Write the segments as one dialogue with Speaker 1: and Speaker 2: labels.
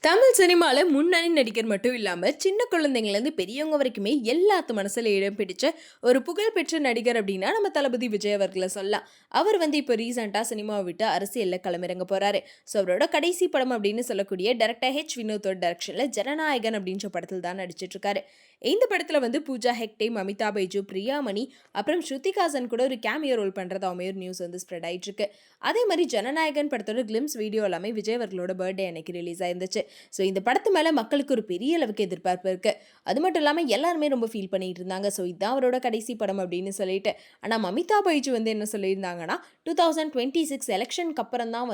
Speaker 1: தமிழ் சினிமாவில் முன்னணி நடிகர் மட்டும் இல்லாமல் சின்ன குழந்தைங்கலேருந்து பெரியவங்க வரைக்குமே எல்லாத்து மனசில் இடம் பிடிச்ச ஒரு புகழ்பெற்ற நடிகர் அப்படின்னா நம்ம தளபதி விஜய் அவர்களை சொல்லலாம். அவர் இப்போ ரீசெண்டாக சினிமாவை விட்டு அரசியலில் களமிறங்க போகிறாரு. ஸோ அவரோட கடைசி படம் அப்படின்னு சொல்லக்கூடிய டைரக்டர் வினோத்தோட டைரக்ஷனில் ஜனநாயகன் அப்படின்ற படத்தில் தான் நடிச்சிட்டு இருக்காரு. இந்த படத்தில் பூஜா ஹெக்டே, மமிதா பைஜு, பிரியாமணி அப்புறம் ஸ்ருதிகாசன் கூட ஒரு கேமியோ ரோல் பண்ணுறதாமே ஒரு நியூஸ் ஸ்ப்ரெட் ஆயிட்டு இருக்கு. அதே மாதிரி ஜனநாயகன் படத்தோட கிளிம்ஸ் வீடியோ எல்லாமே விஜய் அவர்களோட பர்த்டே அன்னைக்கு ரிலீஸ் ஆயிருந்துச்சு. ஸோ இந்த படத்து மேலே மக்களுக்கு ஒரு பெரிய அளவுக்கு எதிர்பார்ப்பு இருக்குது. அது மட்டும் இல்லாமல் எல்லாருமே ரொம்ப ஃபீல் பண்ணிட்டு இருந்தாங்க. ஸோ இதுதான் அவரோட கடைசி படம் அப்படின்னு சொல்லிட்டு. ஆனால் மமிதா பைஜு என்ன சொல்லியிருந்தாங்கன்னா 2026 எலெக்ஷனுக்கு அப்புறம் தான்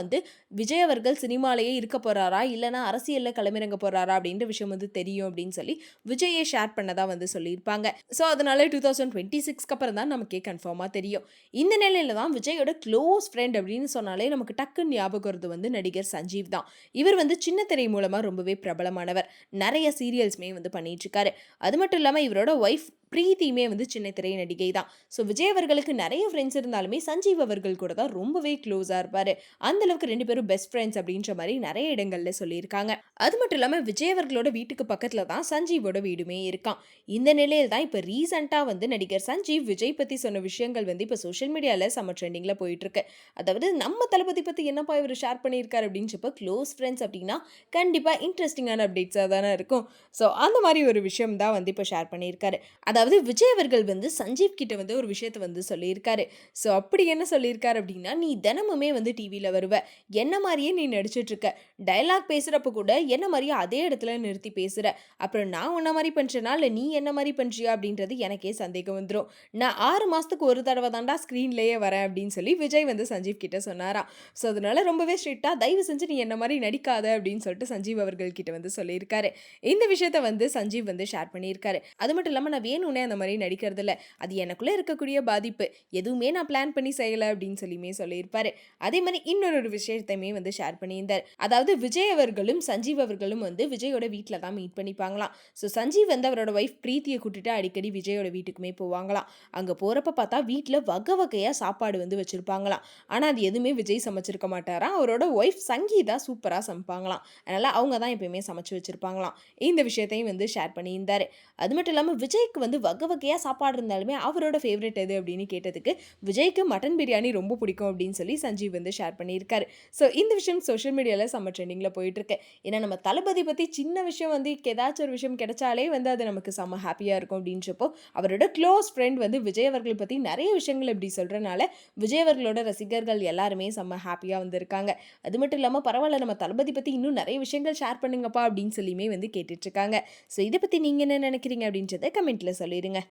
Speaker 1: விஜய் அவர்கள் சினிமாலேயே இருக்க போகிறாரா இல்லைனா அரசியலில் களமிறங்க போகிறாரா அப்படின்ற விஷயம் தெரியும் அப்படின்னு சொல்லி விஜயை ஷேர் பண்ணதா சொல்லியிருப்பாங்க. ஸோ அதனால 2026க்கு அப்புறம் தான் நமக்கே கன்ஃபார்மாக தெரியும். இந்த நிலையில தான் விஜயோட க்ளோஸ் ஃப்ரெண்ட் அப்படின்னு சொன்னாலே நமக்கு டக்குன்னு ஞாபகம் வருது நடிகர் சஞ்சீவ் தான். இவர் சின்ன திரை மூலமாக ரொம்பவே பிரபலமானவர். நிறைய சீரியல்ஸ்மே பண்ணிட்டு இருக்காரு. அது மட்டும் இல்லாமல் இவரோட ஒய்ஃப் பிரீத்தியுமே சின்ன திரை நடிகை தான். ஸோ விஜய் அவர்களுக்கு நிறைய ஃப்ரெண்ட்ஸ் இருந்தாலுமே சஞ்சீவ் அவர்கள் கூட தான் ரொம்பவே க்ளோஸாக இருப்பார். அந்த அளவுக்கு ரெண்டு பேரும் பெஸ்ட் ஃப்ரெண்ட்ஸ் அப்படின்ற மாதிரி நிறைய இடங்கள்ல சொல்லியிருக்காங்க. அது மட்டும் இல்லாமல் விஜய் அவர்களோட வீட்டுக்கு பக்கத்தில் தான் சஞ்சீவோட வீடுமே இருக்கான். இந்த நிலையில் தான் இப்போ ரீசெண்டாக நடிகர் சஞ்சீவ் விஜய் பற்றி சொன்ன விஷயங்கள் இப்போ சோஷியல் மீடியாவில் செம்ம ட்ரெண்டிங்கில் போயிட்டு இருக்கு. அதாவது நம்ம தளபதி பற்றி என்னப்பா இவர் ஷேர் பண்ணியிருக்காரு அப்படின்றப்ப க்ளோஸ் ஃப்ரெண்ட்ஸ் அப்படின்னா கண்டிப்பாக இன்ட்ரெஸ்டிங்கான அப்டேட்ஸாக தானே இருக்கும். ஸோ அந்த மாதிரி ஒரு விஷயம் தான் இப்போ ஷேர் பண்ணியிருக்காரு. அதாவது விஜய் அவர்கள் சஞ்சீவ் கிட்ட ஒரு விஷயத்தை சொல்லியிருக்காரு. ஸோ அப்படி என்ன சொல்லியிருக்காரு அப்படின்னா, நீ தினமுமே டிவியில் வருவ, என்ன மாதிரியே நீ நடிச்சிட்டு இருக்க, டைலாக் பேசுகிறப்ப கூட என்ன மாதிரியே அதே இடத்துல நிறுத்தி பேசுகிற, அப்புறம் நான் உன்ன மாதிரி பண்ணுறேனா இல்லை நீ என்ன மாதிரி பண்ணுறியா அப்படின்றது எனக்கே சந்தேகம் வந்துடும். நான் 6 மாதத்துக்கு ஒரு தடவை தாண்டா ஸ்க்ரீன்லேயே வரேன் அப்படின்னு சொல்லி விஜய் சஞ்சீவ் கிட்ட சொன்னாராம். ஸோ அதனால ரொம்பவே ஸ்ட்ரிக்டாக தயவு செஞ்சு நீ என்ன மாதிரி நடிக்காத அப்படின்னு சொல்லிட்டு சஞ்சீவ் அவர்கள் கிட்ட சொல்லியிருக்காரு. இந்த விஷயத்தை சஞ்சீவ் ஷேர் பண்ணியிருக்காரு. அது மட்டும் இல்லாமல் நான் வேணும்னே அந்த மாதிரி நடிக்கிறது இல்லை, அது எனக்குள்ளே இருக்கக்கூடிய பாதிப்பு, எதுவுமே நான் பிளான் பண்ணி செய்யலை அப்படின்னு சொல்லியிருப்பாரு. அதே மாதிரி இன்னொரு விஷயத்தையுமே ஷேர் பண்ணியிருந்தார். அதாவது விஜய் அவர்களும் சஞ்சீவ் அவர்களும் விஜயோட வீட்டில் தான் மீட் பண்ணிப்பாங்களாம். ஸோ சஞ்சீவ் அவரோட ஒய்ஃப் பிரீத்தியை கூட்டிட்டு அடிக்கடி விஜயோட வீட்டுக்குமே போவாங்களாம். அங்கே போகிறப்ப பார்த்தா வீட்டில் வகை வகையாக சாப்பாடு வச்சுருப்பாங்களாம். ஆனால் அது எதுவுமே விஜய் சமைச்சிருக்க மாட்டாராம். அவரோட ஒய்ஃப் சங்கீதா சூப்பராக சமைப்பாங்களாம். அதனால் அவங்க தான் எப்பயுமே சமைச்சு வச்சுருப்பாங்களாம். இந்த விஷயத்தையும் ஷேர் பண்ணியிருந்தார். அது மட்டும் இல்லாமல் விஜய்க்கு வகை வகையாக சாப்பாடு இருந்தாலுமே அவரோட ஃபேவரட் எது அப்படின்னு கேட்டதுக்கு விஜய்க்கு மட்டன் பிரியாணி ரொம்ப பிடிக்கும் அப்படின்னு சொல்லி சஞ்சீவ் ஷேர் பண்ணியிருக்காரு. ஸோ இந்த விஷயம் சோஷியல் மீடியாவில் செம்ம ட்ரெண்டிங்கில் போயிட்டுருக்கு. ஏன்னா நம்ம தளபதி பற்றி சின்ன விஷயம் ஏதாச்சும் ஒரு விஷயம் கிடைச்சாலே அது நமக்கு செம்ம ஹாப்பியாக இருக்கும் அப்படின்றப்போ அவரோட க்ளோஸ் ஃப்ரெண்ட் விஜய் அவர்கள் பற்றி நிறைய விஷயங்கள் இப்படி சொல்கிறனால விஜய் அவர்களோட ரசிகர்கள் எல்லாருமே செம்ம ஹாப்பியாக இருக்காங்க. அது மட்டும் இல்லாமல் பரவாயில்ல நம்ம தளபதி பற்றி இன்னும் நிறைய விஷயங்கள் ஷேர் பண்ணுங்கப்பா அப்படின்னு சொல்லியுமே கேட்டுட்ருக்காங்க. ஸோ இதை பற்றி நீங்கள் என்ன நினைக்கிறீங்க அப்படின்றத கமெண்ட்டில் சொல்லிடுங்க.